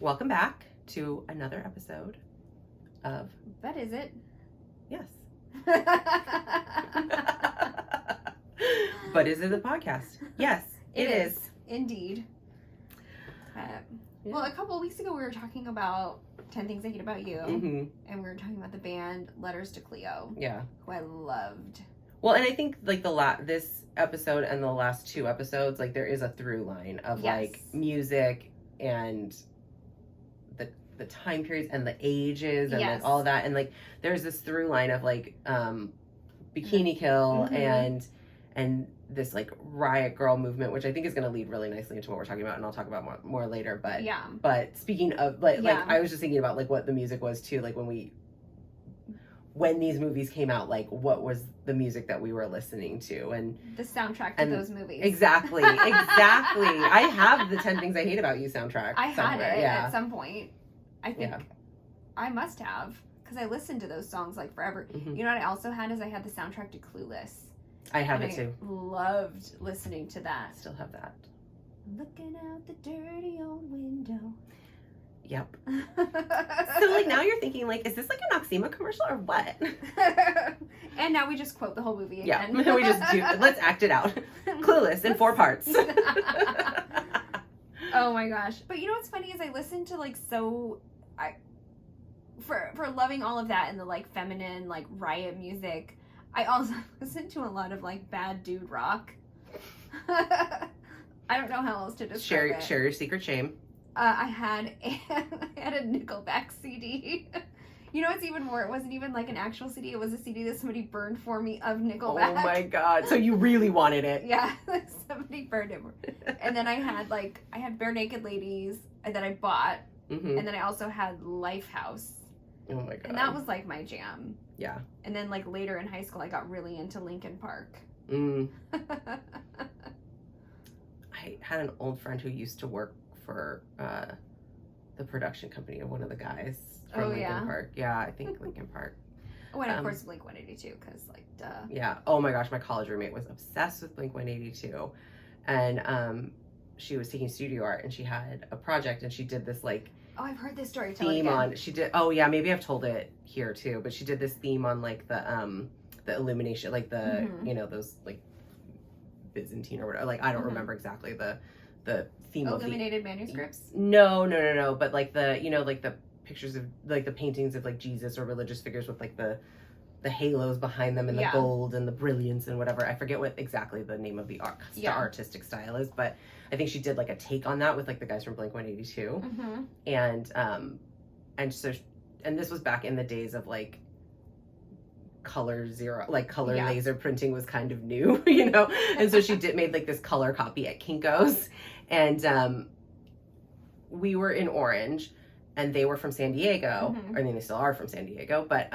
Welcome back to another episode of... But is it? Yes. But is it a podcast? Yes, it is. Indeed. Well, a couple of weeks ago we were talking about 10 Things I Hate About You. Mm-hmm. And we were talking about the band Letters to Cleo. Yeah. Who I loved. Well, and I think like this episode and the last two episodes, like there is a through line of like music and the time periods and the ages and like all of that, and like there's this through line of like Bikini Kill and this like riot girl movement, which I think is going to lead really nicely into what we're talking about, and I'll talk about more later. But but speaking of like I was just thinking about like what the music was too, like when these movies came out, like what was the music that we were listening to, and the soundtrack to those movies. Exactly. I have the 10 Things I Hate About You soundtrack. I had it at some point. I think I must have, because I listened to those songs like forever. Mm-hmm. You know what I also had is I had the soundtrack to Clueless. I have it too. Loved listening to that. Still have that. Looking out the dirty old window. Yep. So like now you're thinking like, is this like an Noxema commercial or what? And now we just quote the whole movie again. Yeah, we just do. Let's act it out. Clueless in 4 parts. Oh my gosh! But you know what's funny is I listened to like for loving all of that and the like feminine like riot music. I also listened to a lot of like bad dude rock. I don't know how else to describe it. Share your secret shame. I had a Nickelback CD. You know what's even more? It wasn't even like an actual CD. It was a CD that somebody burned for me of Nickelback. Oh my god! So you really wanted it? Yeah, somebody burned it. And then I had Bare Naked Ladies that I bought, and then I also had Lifehouse. Oh my god! And that was like my jam. Yeah. And then like later in high school, I got really into Linkin Park. I had an old friend who used to work for the production company of one of the guys from Linkin Park. Yeah, I think Linkin Park. Oh, and of course Blink-182, because like, duh. Yeah. Oh my gosh, my college roommate was obsessed with Blink-182, and she was taking studio art, and she had a project, and she did this like. Oh, I've heard this story. Theme on. She did. Oh yeah, maybe I've told it here too. But she did this theme on like the illumination, like the you know those like Byzantine or whatever. Like I don't remember exactly the theme of illuminated manuscripts. No. But like the like the pictures of like the paintings of like Jesus or religious figures with like the halos behind them and the gold and the brilliance and whatever. I forget what exactly the name of the artistic style is, but I think she did like a take on that with like the guys from Blink-182. And so this was back in the days of like color laser printing was kind of new, and so she made like this color copy at Kinko's, and we were in Orange and they were from San Diego. I mean, they still are from San Diego, but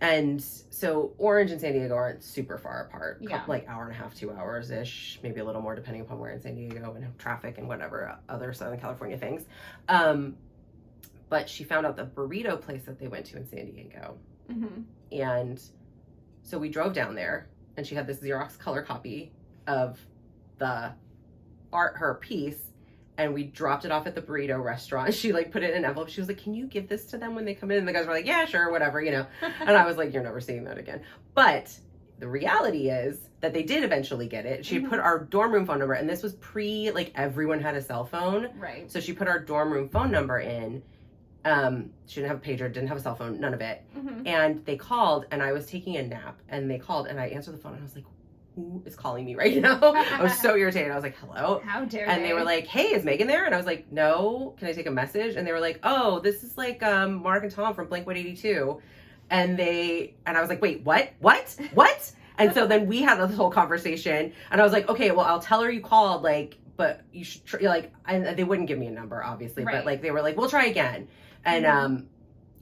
and so Orange and San Diego aren't super far apart, like hour and a half, 2 hours ish, maybe a little more depending upon where in San Diego and traffic and whatever other Southern California things. But she found out the burrito place that they went to in San Diego. And so we drove down there, and she had this Xerox color copy of her piece, and we dropped it off at the burrito restaurant. She like put it in an envelope. She was like, "Can you give this to them when they come in?" And the guys were like, "Yeah, sure, whatever, And I was like, "You're never seeing that again." But the reality is that they did eventually get it. She put our dorm room phone number, and this was pre like everyone had a cell phone, right? So she put our dorm room phone number in. She didn't have a pager, didn't have a cell phone, none of it. And they called, and I was taking a nap, and they called, and I answered the phone, and I was like, who is calling me right now? I was so irritated. I was like, hello? How dare And they were like, hey, is Megan there? And I was like, no, can I take a message? And they were like, oh, this is like Mark and Tom from Blink-182. And I was like, wait, what? And so then we had this whole conversation, and I was like, okay, well, I'll tell her you called, like, but you should and they wouldn't give me a number, obviously, but like, they were like, we'll try again. And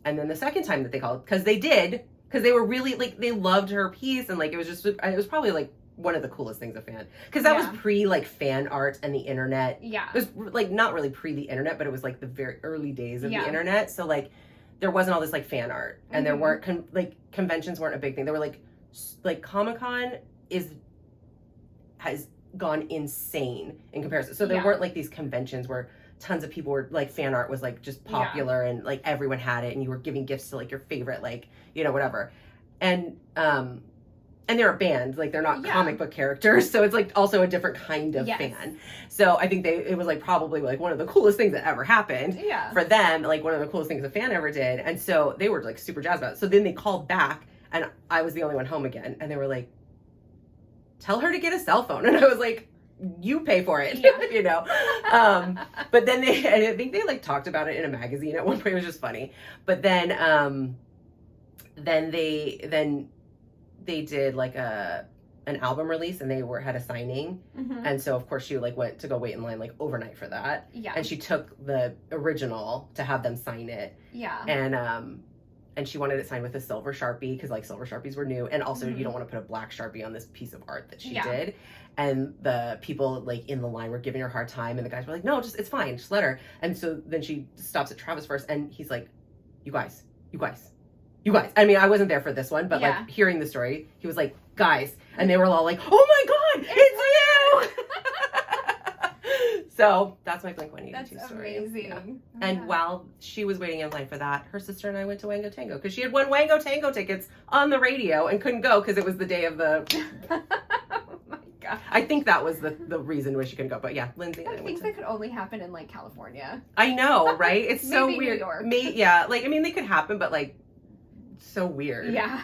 and then the second time that they called, because they were really like, they loved her piece, and like it was probably like one of the coolest things a fan, because that was pre like fan art and the internet. It was like not really pre the internet, but it was like the very early days of the internet. So like there wasn't all this like fan art, and there weren't conventions weren't a big thing. There were like Comic-Con has gone insane in comparison. So there weren't like these conventions where tons of people were like, fan art was like just popular, and like everyone had it, and you were giving gifts to like your favorite, like, you know, whatever. And they're a band, like they're not comic book characters, so it's like also a different kind of fan. So I think it was like probably like one of the coolest things that ever happened for them, like one of the coolest things a fan ever did. And so they were like super jazzed about it. So then they called back, and I was the only one home again, and they were like, tell her to get a cell phone. And I was like, you pay for it, you know. But then I think they like talked about it in a magazine at one point. It was just funny. But then they did like an album release, and they had a signing, and so of course she like went to go wait in line like overnight for that, and she took the original to have them sign it, and she wanted it signed with a silver Sharpie, because like silver Sharpies were new, and also you don't want to put a black Sharpie on this piece of art that she did. And the people like in the line were giving her a hard time, and the guys were like, no, it's fine, just let her. And so then she stops at Travis first, and he's like, you guys. I mean, I wasn't there for this one, but like hearing the story, he was like, guys, and they were all like, oh my God, it's you! So that's my Blink-182 story. That's amazing. Yeah. And while she was waiting in line for that, her sister and I went to Wango Tango, because she had won Wango Tango tickets on the radio and couldn't go because it was the day of the... Oh my God. I think that was the reason why she couldn't go. But yeah, Lindsay and I went to... that could only happen in like California. I know, right? It's so weird. New York. Yeah, like, I mean, they could happen, but like, so weird. Yeah.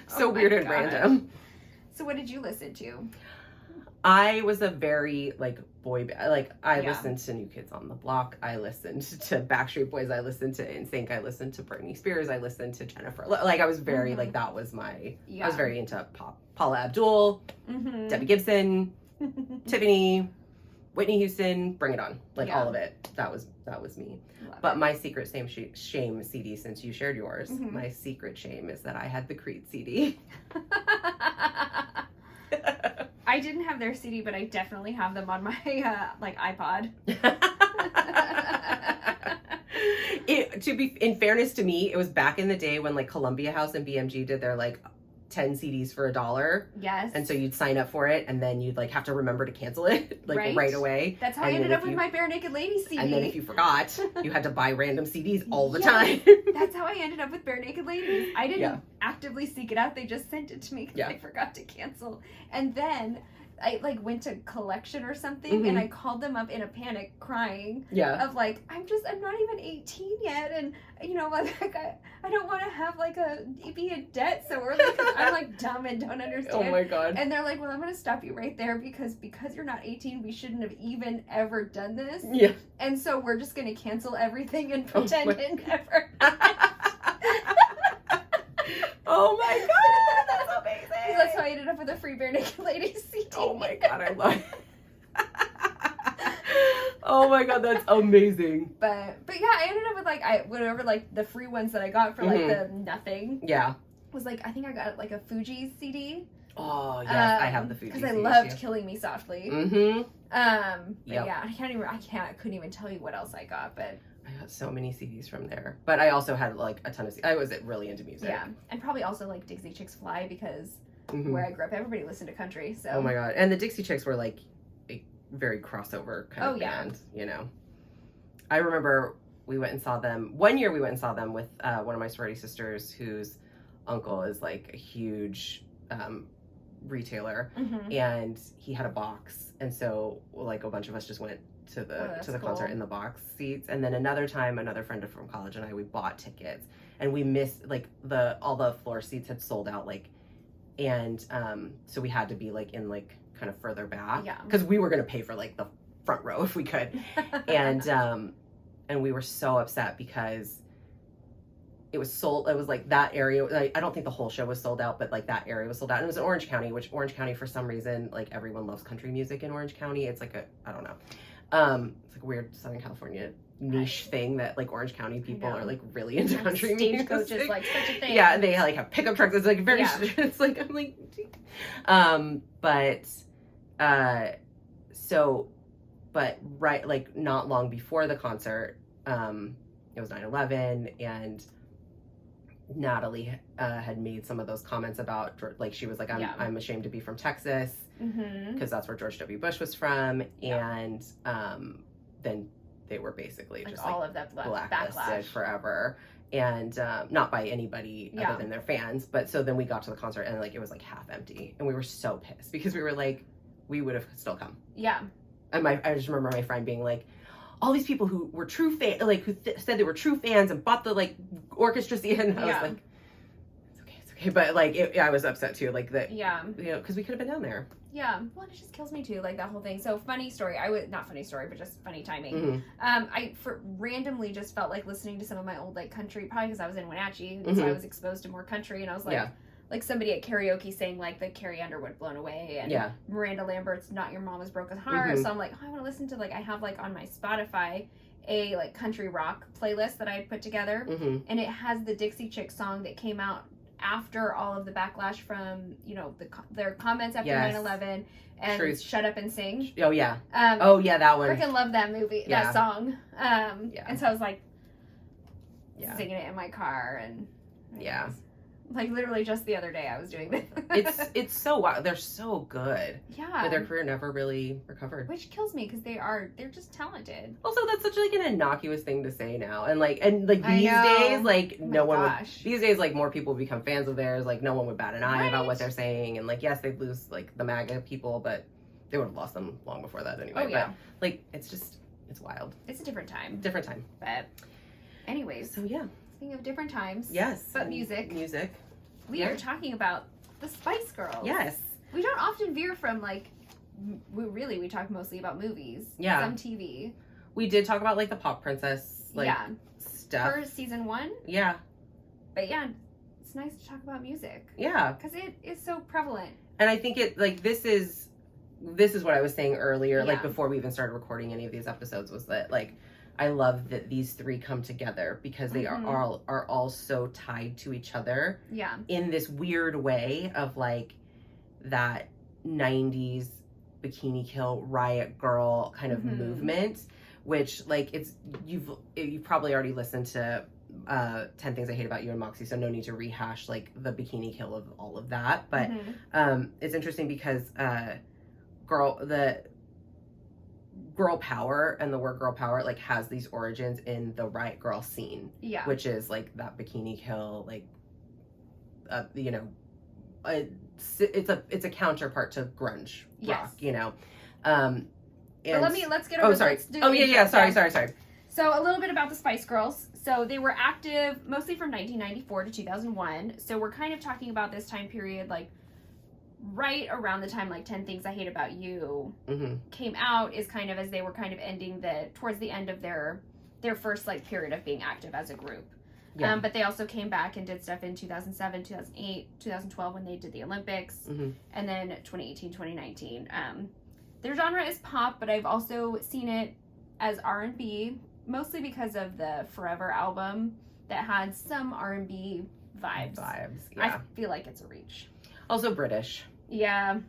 So weird and random. So what did you listen to? I was a very like boy band. Like I listened to New Kids on the Block. I listened to Backstreet Boys. I listened to NSYNC. I listened to Britney Spears. I listened to Jennifer. Like I was very like, that was my. I was very into pop. Paula Abdul, Debbie Gibson, Tiffany, Whitney Houston. Bring It On. Like all of it. That was me. But my secret shame CD, since you shared yours, my secret shame is that I had the Creed CD. I didn't have their CD, but I definitely have them on my like iPod. In fairness to me, it was back in the day when like Columbia House and BMG did their like 10 CDs for $1. Yes. And so you'd sign up for it, and then you'd like have to remember to cancel it like right away. That's how I ended up with my Bare Naked Ladies CD. And then if you forgot, you had to buy random CDs all the time. That's how I ended up with Bare Naked Ladies. I didn't actively seek it out. They just sent it to me because I forgot to cancel. And then I like went to Collection or something, and I called them up in a panic, crying. Of like, I'm not even 18 yet, and you know, like I don't want to have like be in debt so early because I'm like dumb and don't understand. Oh my God. And they're like, well, I'm gonna stop you right there because you're not 18, we shouldn't have even ever done this. Yeah. And so we're just gonna cancel everything and pretend it never. Oh my God, that's amazing. That's how I ended up with a free Bare Naked Ladies CD. Oh my God, I love it. Oh my God, that's amazing. But yeah, I ended up with like whatever like the free ones that I got for like the nothing. Yeah. Was like, I think I got like a Fuji CD. Oh yes, I have the Fuji. Because I loved Killing Me Softly. But yeah, I couldn't even tell you what else I got, but. I got so many CDs from there, but I also had like a ton of. I was really into music. Yeah, and probably also like Dixie Chicks Fly because where I grew up, everybody listened to country. So. Oh my God, and the Dixie Chicks were like a very crossover kind of band. You know, I remember we went and saw them one year. We went and saw them with one of my sorority sisters, whose uncle is like a huge retailer, and he had a box, and so like a bunch of us just went to the concert in the box seats. And then another time, another friend from college and I, we bought tickets, and we missed like all the floor seats had sold out, like, and so we had to be like in like kind of further back because we were gonna pay for like the front row if we could. And we were so upset because it was sold. It was like that area. Like, I don't think the whole show was sold out, but like that area was sold out. And it was in Orange County, which Orange County, for some reason, like everyone loves country music in Orange County. It's like I don't know. It's like a weird Southern California niche thing that like Orange County people are like really into country music. Stagecoaches, like such a thing. Yeah, and they like have pickup trucks. It's like very. It's like I'm like, but right, like not long before the concert, it was 9/11, and Natalie had made some of those comments about, like, she was like, I'm ashamed to be from Texas because that's where George W. Bush was from, and then they were basically just all of that blacklisted backlash forever. And not by anybody other than their fans. But so then we got to the concert and like it was like half empty. And we were so pissed because we were like, we would have still come. Yeah. And I just remember my friend being like, all these people who were true fans, like who said they were true fans and bought the like orchestra seat. And I was like, it's okay. But like, I was upset too. Like that, because we could have been down there. Yeah. Well, it just kills me too, like that whole thing. So funny story. Not funny story, but just funny timing. Mm-hmm. I randomly just felt like listening to some of my old like country, probably because I was in Wenatchee, and so I was exposed to more country, and I was like, like somebody at karaoke saying like the Carrie Underwood "Blown Away" and Miranda Lambert's "Not Your Mama's Broken Heart." So I'm like, I want to listen to like I have like on my Spotify a like country rock playlist that I had put together, and it has the Dixie Chicks song that came out after all of the backlash from, you know, their comments after 9/11 and Truth. Shut Up and Sing. Oh yeah. That one. Freaking love that movie, that song. And so I was like singing it in my car and like literally just the other day I was doing this. It's so wild. They're so good. Yeah. But their career never really recovered. Which kills me because they're just talented. Also, that's such like an innocuous thing to say now. And like these days, like these days, like more people become fans of theirs. Like no one would bat an eye about what they're saying. And like, yes, they'd lose like the MAGA people, but they would have lost them long before that anyway. But like, it's wild. It's a different time. But anyways. So yeah. Speaking of different times. Yes. But music. We are talking about the Spice Girls. Yes. We don't often veer from like, we talk mostly about movies. Yeah. Some TV. We did talk about like the Pop Princess stuff. For season 1. Yeah. But yeah, it's nice to talk about music. Yeah. Because it is so prevalent. And I think it like this is what I was saying earlier, like before we even started recording any of these episodes, was that like I love that these three come together because they are all so tied to each other. Yeah. In this weird way of like that 90s bikini kill riot girl kind of movement, which like you've probably already listened to 10 Things I Hate About You and Moxie, so no need to rehash like the bikini kill of all of that. But it's interesting because girl power and the word girl power like has these origins in the riot girl scene, which is like that bikini kill, like you know, it's a counterpart to grunge rock, you know. And but let's get over. Sorry. Sorry. So a little bit about the Spice Girls. So they were active mostly from 1994 to 2001. So we're kind of talking about this time period, like right around the time like 10 Things I Hate About You came out, is kind of as they were kind of ending towards the end of their first like period of being active as a group. Yeah. But they also came back and did stuff in 2007, 2008, 2012 when they did the Olympics, and then 2018, 2019. Their genre is pop, but I've also seen it as R&B, mostly because of the Forever album that had some R&B vibes. I feel like it's a reach. Also British. Yeah.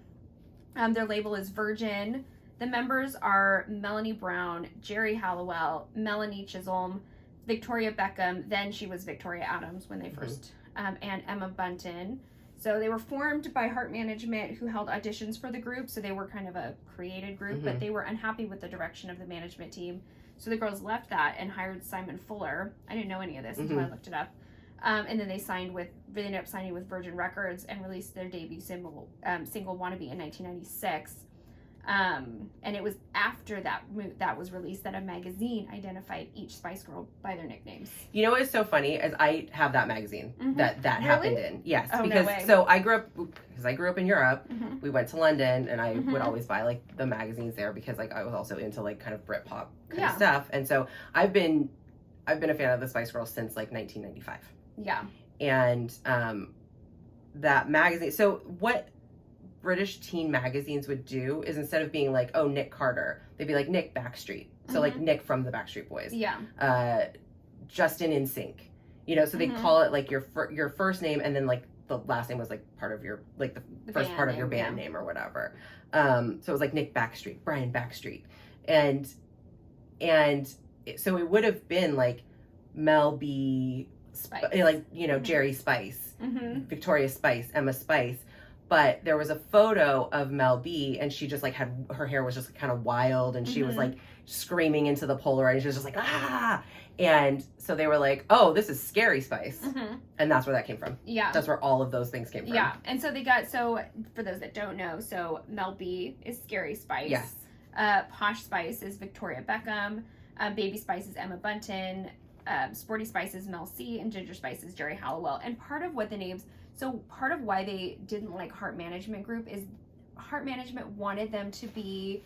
Their label is Virgin. The members are Melanie Brown, Jerry Halliwell, Melanie Chisholm, Victoria Beckham, then she was Victoria Adams when they first, and Emma Bunton. So they were formed by Heart Management, who held auditions for the group, so they were kind of a created group, but they were unhappy with the direction of the management team. So the girls left that and hired Simon Fuller. I didn't know any of this until I looked it up. And then they ended up signing with Virgin Records and released their debut single Wannabe in 1996. And it was after that was released that a magazine identified each Spice Girl by their nicknames. You know what's so funny is I have that magazine that really? Happened in. Yes, because so I grew up in Europe. We went to London, and I would always buy like the magazines there because like I was also into like kind of Britpop kind of stuff, and so I've been a fan of the Spice Girls since like 1995. Yeah, and that magazine. So what British teen magazines would do is instead of being like, oh, Nick Carter, they'd be like Nick Backstreet. So like Nick from the Backstreet Boys. Yeah. Justin in Sync. You know, so they call it like your first name and then like the last name was like part of your like the first part of your band name or whatever. So it was like Nick Backstreet, Brian Backstreet, and so it would have been like Mel B. Spice, like you know Jerry Spice, Victoria Spice, Emma Spice. But there was a photo of Mel B, and she just like had her hair was just kind of wild, and she was like screaming into the Polaroid, and she was just like, ah! And so they were like, oh, this is Scary Spice. And that's where that came from. Yeah. That's where all of those things came from. Yeah. And so they got, so for those that don't know, so Mel B is Scary Spice. Yes. Posh Spice is Victoria Beckham. Baby Spice is Emma Bunton. Sporty Spice is Mel C. And Ginger Spice is Jerry Halliwell. And part of what the names, so part of why they didn't like Heart Management Group is Heart Management wanted them to be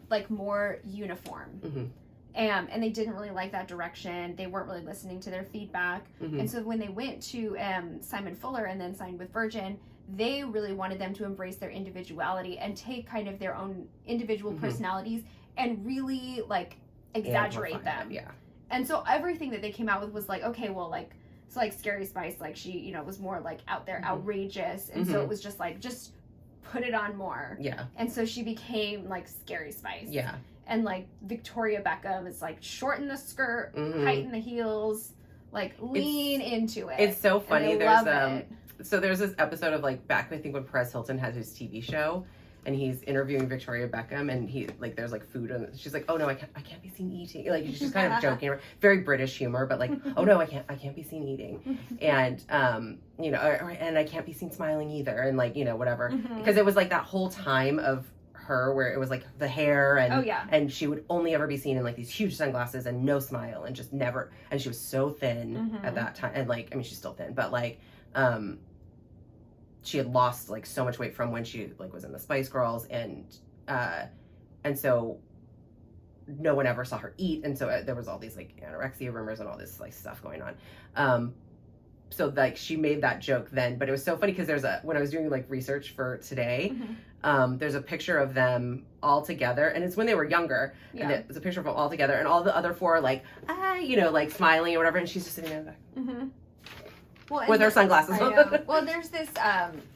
like more uniform. And they didn't really like that direction. They weren't really listening to their feedback. And so when they went to Simon Fuller and then signed with Virgin, they really wanted them to embrace their individuality and take kind of their own individual personalities and really like exaggerate them. Yeah. And so everything that they came out with was like, okay, well, like, so like Scary Spice, like she, you know, was more like out there, outrageous. And so it was just like, just put it on more. Yeah. And so she became like Scary Spice. Yeah. And like Victoria Beckham is like shorten the skirt, heighten the heels, like lean into it. It's so funny. There's so there's this episode of like back, I think when Perez Hilton had his TV show, and he's interviewing Victoria Beckham, and he like there's like food, and she's like, oh no, I can't be seen eating. Like she's kind of joking, very British humor, but like, oh no, I can't be seen eating, and you know, and I can't be seen smiling either, and like, you know, whatever, because it was like that whole time of her where it was like the hair and and she would only ever be seen in like these huge sunglasses and no smile and just never, and she was so thin at that time, and like, I mean, she's still thin, but like she had lost like so much weight from when she like was in the Spice Girls, and so no one ever saw her eat, and so there was all these like anorexia rumors and all this like stuff going on. So like she made that joke then, but it was so funny because when I was doing like research for today, there's a picture of them all together, and it's when they were younger. And there's a picture of them all together, and all the other four are like, you know, like smiling or whatever, and she's just sitting there like, well, with her sunglasses on. Well, there's this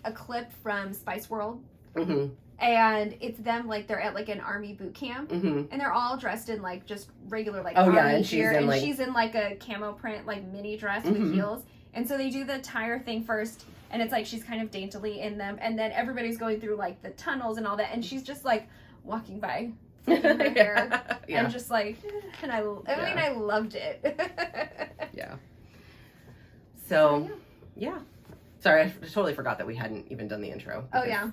a clip from Spice World. And it's them like they're at like an army boot camp, and they're all dressed in like just regular like army and gear, and she's in like a camo print like mini dress with heels. And so they do the tire thing first, and it's like she's kind of daintily in them, and then everybody's going through like the tunnels and all that, and she's just like walking by, flicking her hair, and just like, and I mean, I loved it. So, sorry, I totally forgot that we hadn't even done the intro. Oh yeah.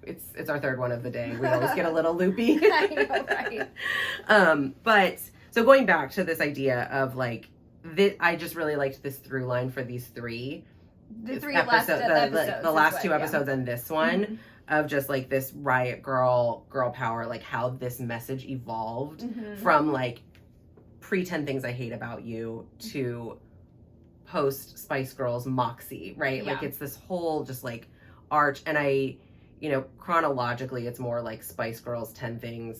It's our third one of the day. We always get a little loopy. I know, right? But so going back to this idea of like, I just really liked this through line for these three. The three episodes, episodes. The last two episodes and this one of just like this riot girl power, like how this message evolved from like pre-10 Things I Hate About You to post Spice Girls Moxie, right? Like it's this whole just like arch, and I, you know, chronologically it's more like Spice Girls 10 Things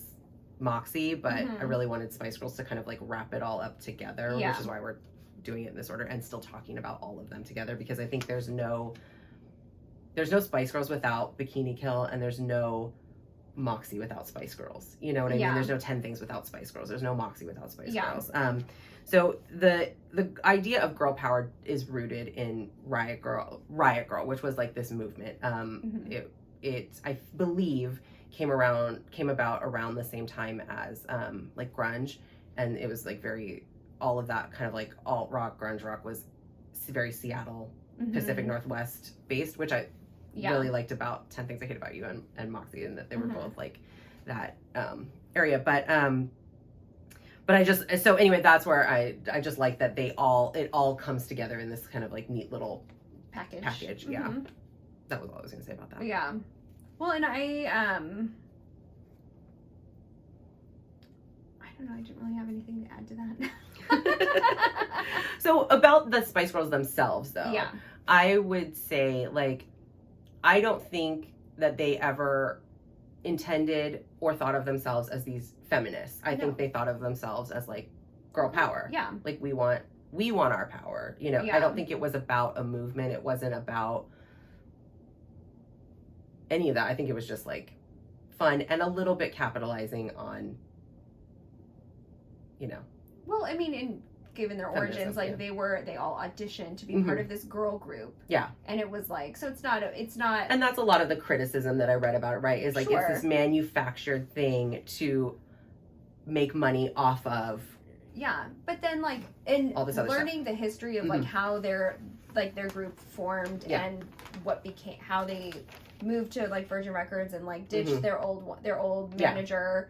Moxie, but I really wanted Spice Girls to kind of like wrap it all up together, which is why we're doing it in this order and still talking about all of them together, because I think there's no Spice Girls without Bikini Kill, and there's no Moxie without Spice Girls. You know what I mean? There's no 10 Things without Spice Girls. There's no Moxie without Spice Girls. So the idea of girl power is rooted in Riot Girl, which was like this movement. It I believe came about around the same time as like grunge, and it was like very, all of that kind of like alt rock, grunge rock was very Seattle, Pacific Northwest based, which I really liked about 10 Things I Hate About You and Moxie, and that they were both like that area. But I just, so anyway, that's where I just like that it all comes together in this kind of like neat little package. Yeah. That was all I was gonna say about that. Yeah. Well, and I don't know, I didn't really have anything to add to that. So about the Spice Girls themselves though, I would say like, I don't think that they ever intended or thought of themselves as these feminists. I think they thought of themselves as like girl power. Yeah. Like we want our power. You know, I don't think it was about a movement. It wasn't about any of that. I think it was just like fun and a little bit capitalizing on, you know. Well, I mean, given their origins, like they all auditioned to be part of this girl group. Yeah. And it was like, so it's not. And that's a lot of the criticism that I read about it, right? Is like, it's this manufactured thing to make money off of. Yeah, but then like in all this other learning the history of like how their group formed and how they moved to like Virgin Records and like ditched their old manager.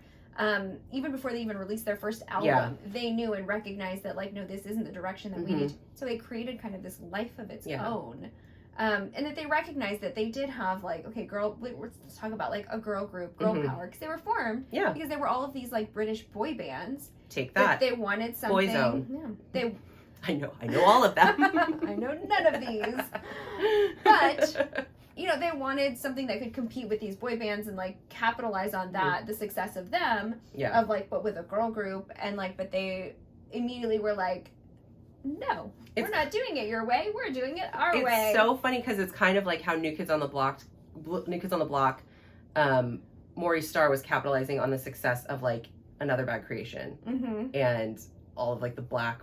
Even before they even released their first album, they knew and recognized that like, no, this isn't the direction that we need. So they created kind of this life of its own. And that they recognized that they did have like, okay, let's talk about like a girl group, girl power, because they were formed because there were all of these like British boy bands. Take that. They wanted something. Boyzone. Yeah, I know all of them. I know none of these. But, you know, they wanted something that could compete with these boy bands and, like, capitalize on that, the success of them, of, like, but with a girl group. And, like, but they immediately were like, no, we're not doing it your way. We're doing it our way. It's so funny because it's kind of like how New Kids on the Block, Maurice Starr was capitalizing on the success of, like, Another Bad Creation. And all of, like, the black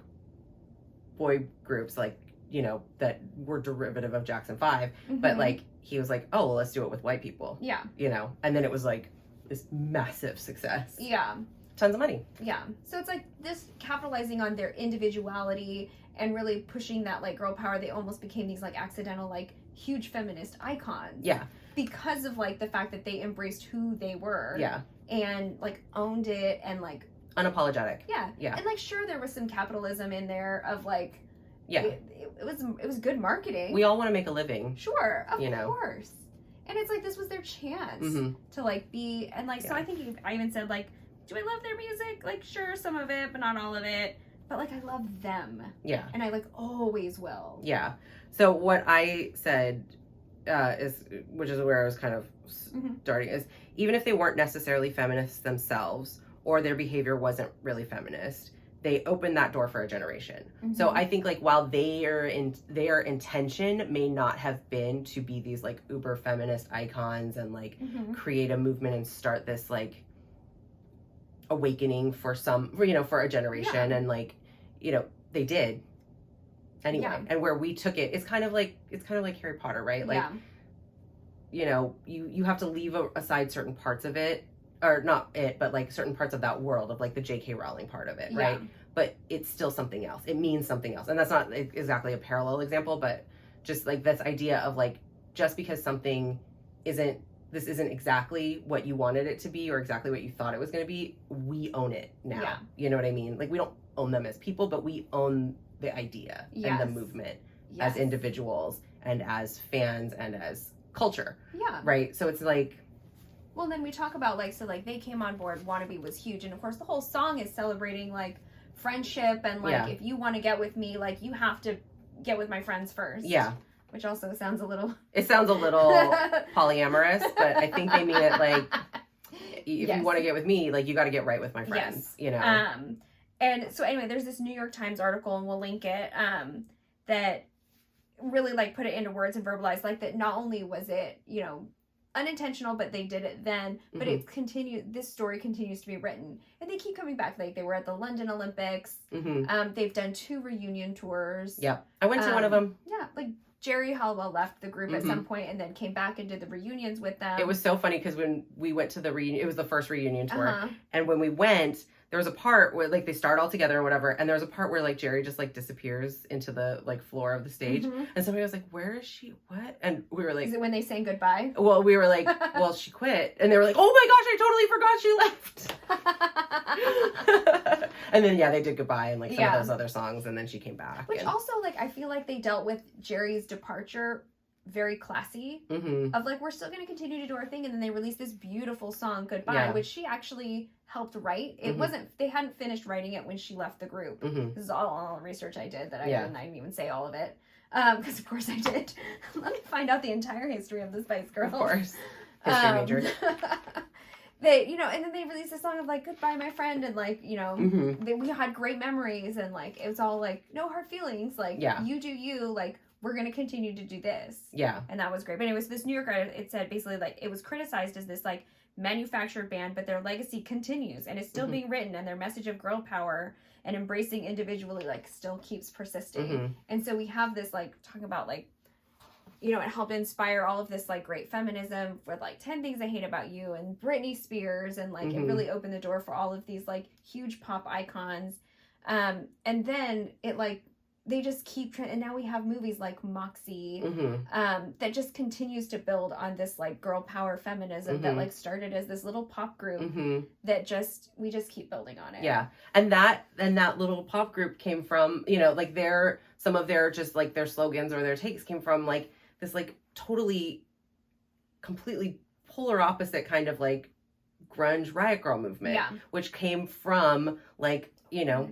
boy groups, like, you know, that were derivative of Jackson 5. But, like, he was like, oh, well, let's do it with white people. Yeah. You know? And then it was, like, this massive success. Yeah. Tons of money. Yeah. So it's like this capitalizing on their individuality and really pushing that, like, girl power. They almost became these, like, accidental, like, huge feminist icons. Yeah. Because of, like, the fact that they embraced who they were. Yeah. And, like, owned it and, like... unapologetic. Yeah. Yeah. And, like, sure, there was some capitalism in there of, like... Yeah. It was good marketing. We all want to make a living. Sure. Of course. And it's, like, this was their chance to, like, be... And, like, so I think I even said, like, do I love their music? Like, sure, some of it, but not all of it. But, like, I love them. Yeah. And I, like, always will. Yeah. So what I said which is where I was kind of starting, is even if they weren't necessarily feminists themselves or their behavior wasn't really feminist, they opened that door for a generation. So I think, like, while their intention may not have been to be these, like, uber feminist icons and, like, create a movement and start this, like, awakening for a generation, and, like, you know, they did anyway. And where we took it's kind of like Harry Potter, right? Like, you know, you have to leave aside certain parts of it, or not it, but, like, certain parts of that world of, like, the J.K. Rowling part of it, right? But it's still something else. It means something else. And that's not exactly a parallel example, but just, like, this idea of, like, just because something isn't exactly what you wanted it to be or exactly what you thought it was going to be, we own it now. Yeah. You know what I mean? Like, we don't own them as people, but we own the idea and the movement as individuals and as fans and as culture. Yeah. Right? So it's like... Well, then we talk about, like, so, like, they came on board, Wannabe was huge, and, of course, the whole song is celebrating, like, friendship and, like, if you want to get with me, like, you have to get with my friends first. Yeah. Which also sounds a little... It sounds a little polyamorous, but I think they mean it, like, if you want to get with me, like, you got to get right with my friends, you know? And so, anyway, there's this New York Times article, and we'll link it, that really, like, put it into words and verbalized, like, that not only was it, you know, unintentional, but they did it then, but this story continues to be written, and they keep coming back. Like, they were at the London Olympics. They've done 2 reunion tours. Yeah, I went to one of them. Yeah, like, Jerry Halliwell left the group at some point and then came back and did the reunions with them. It was so funny because when we went to the reunion, it was the first reunion tour, and when we went, there was a part where, like, they start all together or whatever, and there was a part where, like, Jerry just, like, disappears into the, like, floor of the stage, and somebody was like, where is she? What? And we were like... Is it when they sang goodbye? Well, we were like, well, she quit. And they were like, oh my gosh, I totally forgot she left. And then, they did goodbye and, like, some of those other songs, and then she came back. Which also, like, I feel like they dealt with Jerry's departure very classy, of, like, we're still going to continue to do our thing, and then they released this beautiful song, Goodbye, which she actually helped write. It wasn't, they hadn't finished writing it when she left the group. This is all research I did that I didn't even say all of it, because of course I did. Let me find out the entire history of the Spice Girls. Of course. History major. They, you know, and then they released a song of, like, Goodbye, My Friend, and, like, you know, we had great memories, and, like, it was all, like, no hard feelings, like, you do you, like, we're going to continue to do this. Yeah. And that was great. But anyways, this New Yorker, it said basically, like, it was criticized as this, like, manufactured band, but their legacy continues and is still being written, and their message of girl power and embracing individually, like, still keeps persisting. And so we have this, like, talking about, like, you know, it helped inspire all of this, like, great feminism with, like, 10 Things I Hate About You and Britney Spears. And, like, it really opened the door for all of these, like, huge pop icons. And then it, like, they just keep and now we have movies like Moxie that just continues to build on this, like, girl power feminism that, like, started as this little pop group that we just keep building on it. Yeah. And that little pop group came from, you know, like, some of their just, like, their slogans or their takes came from, like, this, like, totally completely polar opposite kind of, like, grunge riot girl movement, which came from, like, you know,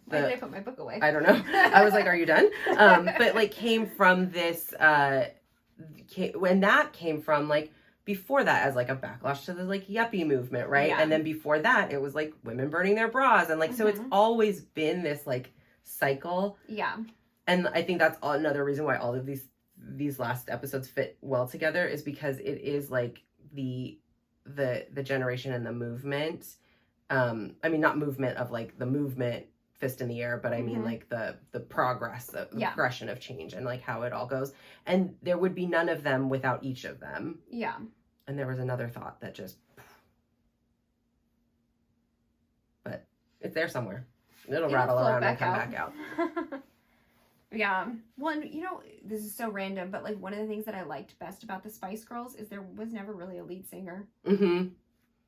why did I put my book away? I don't know. I was like, are you done? But, like, came from this, when that came from, like, before that as, like, a backlash to the, like, yuppie movement, right? And then before that, it was, like, women burning their bras. And, like, so it's always been this, like, cycle. Yeah. And I think that's another reason why all of these last episodes fit well together, is because it is, like, the generation and the movement. I mean, not movement of, like, the movement fist in the air, but I mean, like, the progress, the progression of change, and, like, how it all goes. And there would be none of them without each of them. Yeah. And there was another thought that just, but it's there somewhere. It'll rattle around and come back out. Yeah. Well, and, you know, this is so random, but, like, one of the things that I liked best about the Spice Girls is there was never really a lead singer.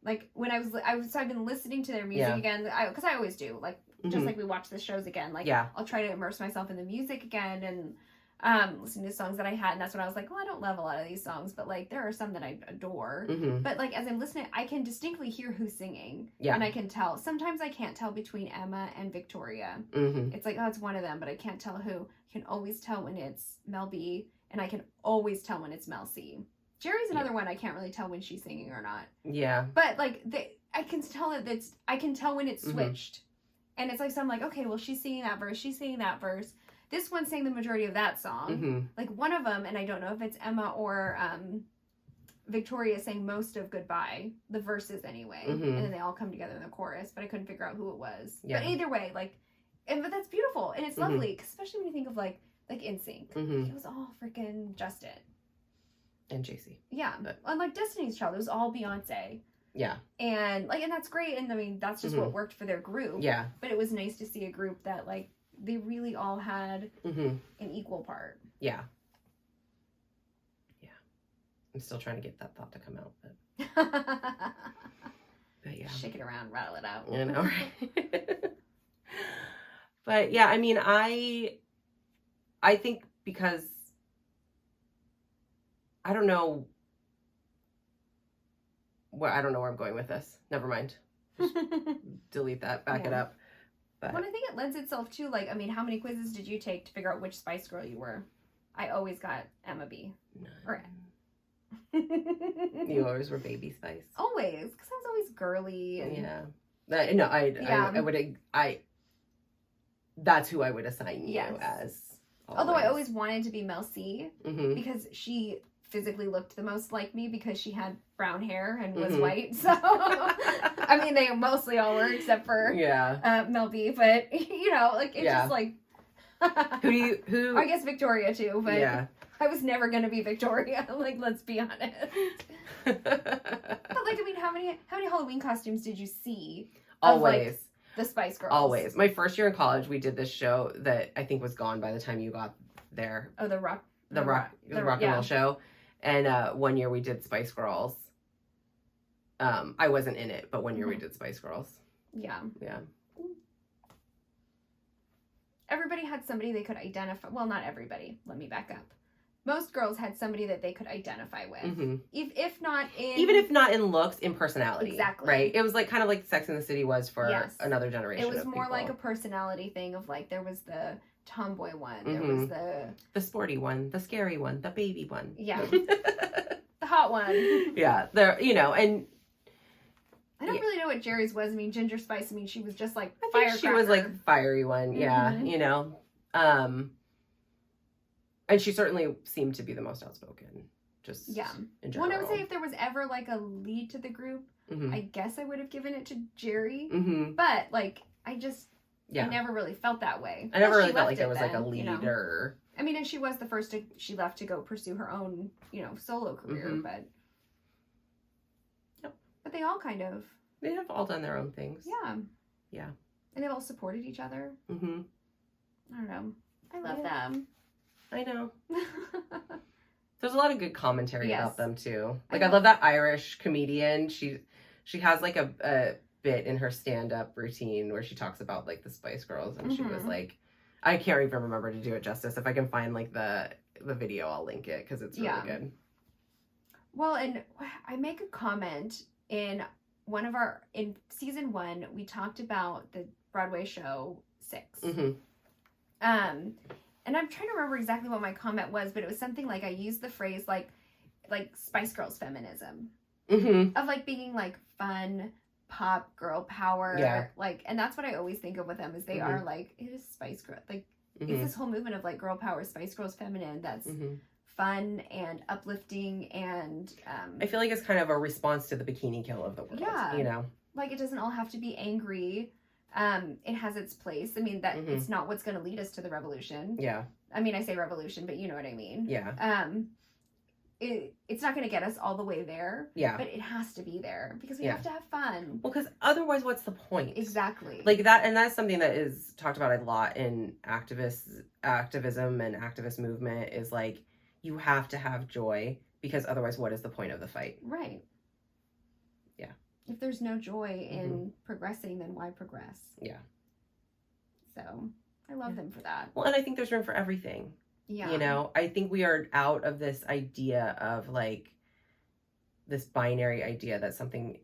Like, when so I've been listening to their music again, because I always do, like, just like we watch the shows again, like, I'll try to immerse myself in the music again and listen to songs that I had, and that's when I was like, well, I don't love a lot of these songs, but, like, there are some that I adore. But, like, as I'm listening, I can distinctly hear who's singing, and I can tell. Sometimes I can't tell between Emma and Victoria. It's like, oh, it's one of them, but I can't tell who. I can always tell when it's Mel B, and I can always tell when it's Mel C. Jerry's another one I can't really tell when she's singing or not. Yeah. But, like, I can tell I can tell when it's switched. And it's like, so I'm like, okay, well, she's singing that verse, she's singing that verse. This one sang the majority of that song. Like, one of them, and I don't know if it's Emma or Victoria, sang most of Goodbye, the verses anyway. And then they all come together in the chorus, but I couldn't figure out who it was. But either way, like, but that's beautiful, and it's lovely, especially when you think of, like NSYNC. It was all freaking Justin. And JC. Yeah. And, like, Destiny's Child, it was all Beyonce. Yeah. And, like, and that's great, and I mean, that's just what worked for their group. Yeah. But it was nice to see a group that, like, they really all had an equal part. Yeah. Yeah. I'm still trying to get that thought to come out, but yeah. Shake it around, rattle it out. I know, right? But yeah, I mean, I think because I don't know where I'm going with this. Never mind. Just delete that. Back it up. But well, I think it lends itself to, like, I mean, how many quizzes did you take to figure out which Spice Girl you were? I always got Emma B. None. Or you always were Baby Spice. Always, because I was always girly. And... Yeah. No, I would. That's who I would assign you as. Always. Although I always wanted to be Mel C because she physically looked the most like me because she had brown hair and was white. So, I mean, they mostly all were except for Mel B. But, you know, like, it's just like... who? I guess Victoria, too. But I was never going to be Victoria. Like, let's be honest. But, like, I mean, how many Halloween costumes did you see? Always. Of, like, the Spice Girls? Always. My first year in college, we did this show that I think was gone by the time you got there. Oh, the rock and roll show. And 1 year we did Spice Girls. I wasn't in it, but 1 year we did Spice Girls. Yeah. Yeah. Everybody had somebody they could identify. Well, not everybody. Let me back up. Most girls had somebody that they could identify with. If not in... Even if not in looks, in personality. Exactly. Right? It was like kind of like Sex and the City was for another generation. It was more like a personality thing of, like, there was the tomboy one. There was the sporty one, the scary one, the baby one. Yeah. The hot one. Yeah. There, you know, and I don't really know what Jerry's was. I mean, Ginger Spice, I mean, she was just like firecracker. She was like fiery one. Yeah. You know, and she certainly seemed to be the most outspoken. Just in general. Well, I would say if there was ever like a lead to the group, I guess I would have given it to Jerry. But like, I never really felt that way. I never really felt like there was like a leader I mean, and she was the first she left to go pursue her own, solo career, but they all kind of. They have all done their own things. Yeah. Yeah. And they've all supported each other. Mm-hmm. I don't know. I love them. I know. There's a lot of good commentary Yes. about them too. Like I love that Irish comedian. She has like a bit in her stand-up routine where she talks about like the Spice Girls, and she was like, I can't even remember to do it justice. If I can find like the video, I'll link it because it's really good. Well, and I make a comment in season 1, we talked about the Broadway show 6. Mm-hmm. And I'm trying to remember exactly what my comment was, but it was something like I used the phrase like Spice Girls feminism. Mm-hmm. Of like being like fun, pop, girl power. Yeah. Like, and that's what I always think of with them is they are like, it is Spice Girl. Like, it's this whole movement of like girl power, Spice Girls feminine that's fun and uplifting and I feel like it's kind of a response to the bikini kill of the world. Yeah. Like it doesn't all have to be angry. It has its place. I mean, that it's not what's going to lead us to the revolution. Yeah. I mean, I say revolution, but you know what I mean. Yeah. It's not going to get us all the way there. Yeah. But it has to be there because we have to have fun. Well, because otherwise, what's the point? Exactly. Like that, and that's something that is talked about a lot in activism and activist movement is like, you have to have joy because otherwise, what is the point of the fight? Right. Yeah. If there's no joy in progressing, then why progress? Yeah. So I love them for that. Well, and I think there's room for everything. Yeah. I think we are out of this idea of like this binary idea that something,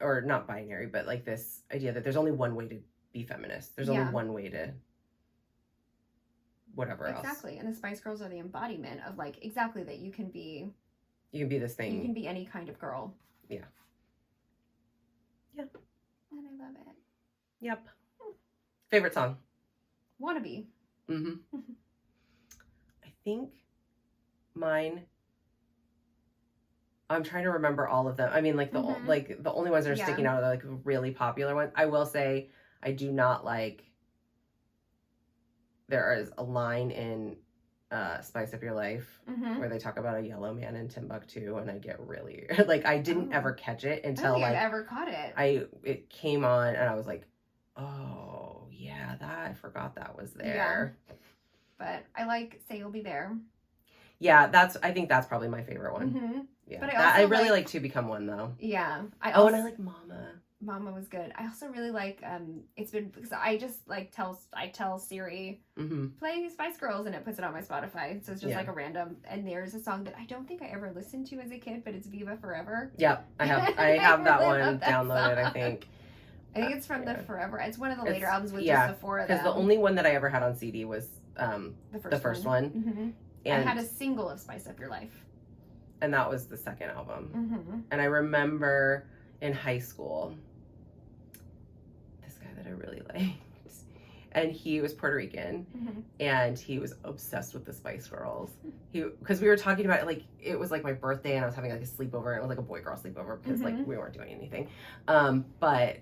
or not binary, but like this idea that there's only one way to be feminist. There's only one way to whatever else. Exactly. And the Spice Girls are the embodiment of like exactly that you can be this thing. You can be any kind of girl. Yeah. Yeah. And I love it. Yep. Favorite song? Wannabe. Mm-hmm. I think mine, I'm trying to remember all of them. I mean, like the the only ones that are sticking out are the like really popular ones. I will say I do not like, there is a line in Spice Up Your Life where they talk about a yellow man in Timbuktu, and I get really like I didn't ever catch it until I've ever caught it. It came on and I was like, oh yeah, I forgot that was there. Yeah. But I like Say You'll Be There. Yeah, I think that's probably my favorite one. Yeah, but I really like To Become One though. Yeah. And I like Mama. Mama was good. I also really like it's been because I just like tell Siri play Spice Girls and it puts it on my Spotify. So it's just like a random, and there's a song that I don't think I ever listened to as a kid, but it's Viva Forever. Yeah, I have that really one downloaded, song. I think it's from the Forever. It's one of the later albums with just the four of them. Because the only one that I ever had on CD was the first one. And I had a single of Spice Up Your Life. And that was the second album. And I remember in high school, this guy that I really liked, and he was Puerto Rican, and he was obsessed with the Spice Girls. Because we were talking about it, like, it was like my birthday, and I was having like a sleepover, and it was like a boy-girl sleepover, because like we weren't doing anything. But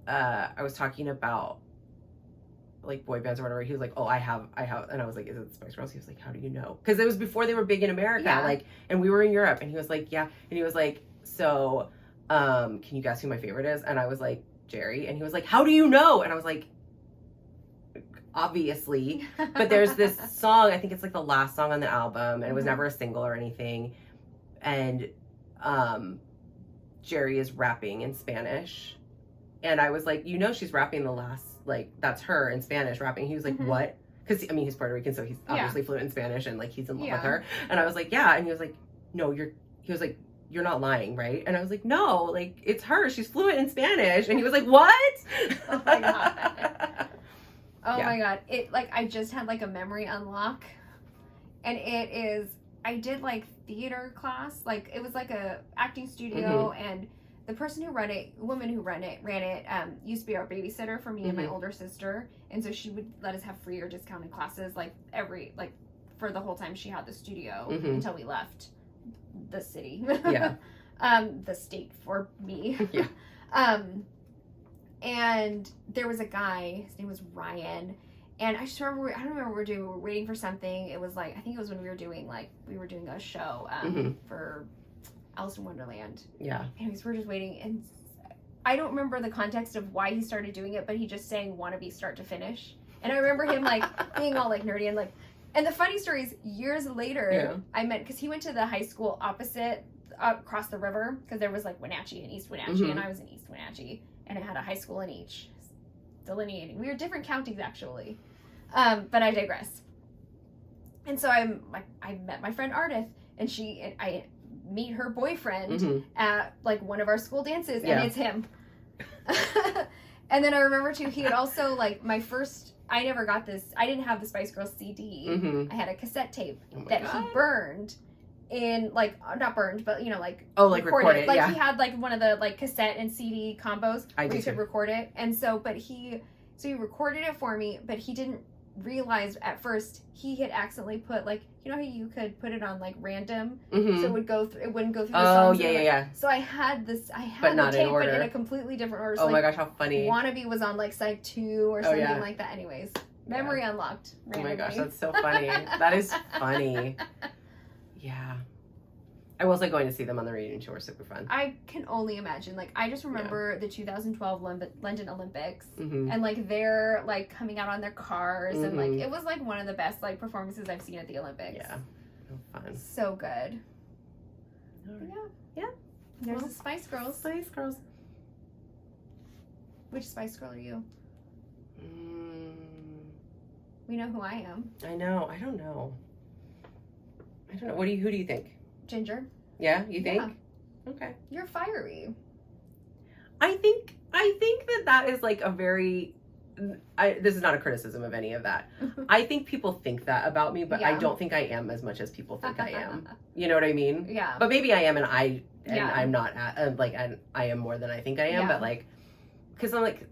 I was talking about like boy bands or whatever. He was like, oh, I have, and I was like, is it the Spice Girls? He was like, how do you know? Because it was before they were big in America, like, and we were in Europe, and he was like, yeah, and he was like, so can you guess who my favorite is? And I was like, Jerry. And he was like, how do you know? And I was like, obviously. But there's this song, I think it's like the last song on the album, and it was never a single or anything, and Jerry is rapping in Spanish, and I was like, you know, she's rapping the last, like, that's her in Spanish rapping. He was like, what? Because I mean, he's Puerto Rican, so he's obviously fluent in Spanish, and like he's in love with her. And I was like, yeah. And he was like, no, he was like, you're not lying, right? And I was like, no, like, it's her, she's fluent in Spanish. And he was like, what? Oh my god. Oh my god. It, like, I just had like a memory unlock, and it is, I did like theater class, like it was like a acting studio, and the person who ran it, woman who ran it, used to be our babysitter for me and my older sister, and so she would let us have free or discounted classes like for the whole time she had the studio until we left the city. The state for me. And there was a guy, his name was Ryan, And I just remember, I don't remember what we were doing. We were waiting for something. It was like, I think it was when we were doing a show for Alice in Wonderland. Yeah. Anyways, we're just waiting. And I don't remember the context of why he started doing it, but he just sang "Wannabe" start to finish. And I remember him like being all like nerdy and like, and the funny story is years later, I met, because he went to the high school opposite across the river, because there was like Wenatchee and East Wenatchee, and I was in East Wenatchee, and it had a high school in each, delineating. We were different counties actually. But I digress. And so I met my friend Ardith, and I meet her boyfriend at like one of our school dances, and it's him. And then I remember too, he had also like I never got this. I didn't have the Spice Girls CD. I had a cassette tape that he burned in like, not burned, but you know, like recorded. Like he had like one of the like cassette and CD combos where you could record it. And so, he recorded it for me, but he didn't realize at first he had accidentally put like, you know how you could put it on like random, so it wouldn't go through the songs. So I had the tape, but in a completely different order. So, oh my gosh, how funny! "Wannabe" was on like side 2 or something like that. Anyways, memory unlocked. Randomly. Oh my gosh, that's so funny. That is funny. Yeah. I was like going to see them on the reunion tour. Super fun. I can only imagine. Like, I just remember the 2012 London Olympics, and like they're like coming out on their cars, and like it was like one of the best like performances I've seen at the Olympics. Yeah, fun. So good. Right. Yeah. There's the Spice Girls. Spice Girls. Which Spice Girl are you? We know who I am. I know. I don't know. Who do you think? Ginger. Yeah, you think? Yeah. Okay. You're fiery. I think that is like a very. This is not a criticism of any of that. I think people think that about me, but I don't think I am as much as people think I am. You know what I mean? Yeah. But maybe I am, and I'm not like, and I am more than I think I am. But like, because I'm like,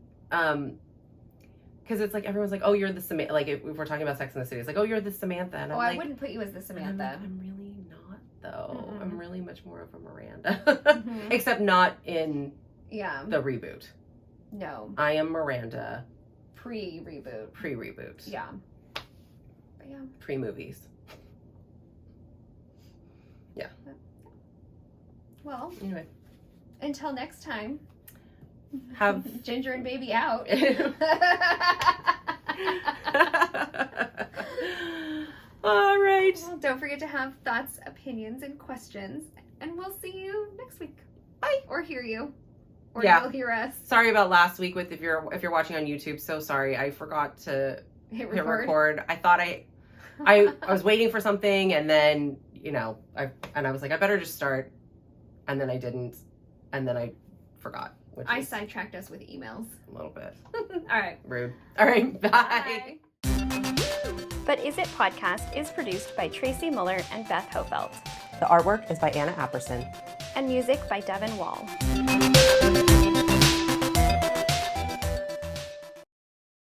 because it's like everyone's like, oh, you're the Samantha. Like if we're talking about Sex and the City, it's like, oh, you're the Samantha. And I'm like, I wouldn't put you as the Samantha. I'm really not though. I'm really much more of a Miranda, except not in the reboot. No, I am Miranda. Pre-reboot. Yeah. But yeah. Pre-movies. Yeah. Well. Anyway. Until next time. Have Ginger and Baby out. All right. Well, don't forget to have thoughts, opinions, and questions. And we'll see you next week. Bye. Or hear you. Or you'll hear us. Sorry about last week if you're watching on YouTube. So sorry. I forgot to hit record. I thought I was waiting for something, and then I was like, I better just start, and then I didn't, and then I forgot. I sidetracked us with emails. A little bit. All right. Rude. All right. Bye. But Is It Podcast is produced by Traci, Mueller, and Beth Hofeldt. The artwork is by Anna Apperson. And music by Devin Wall.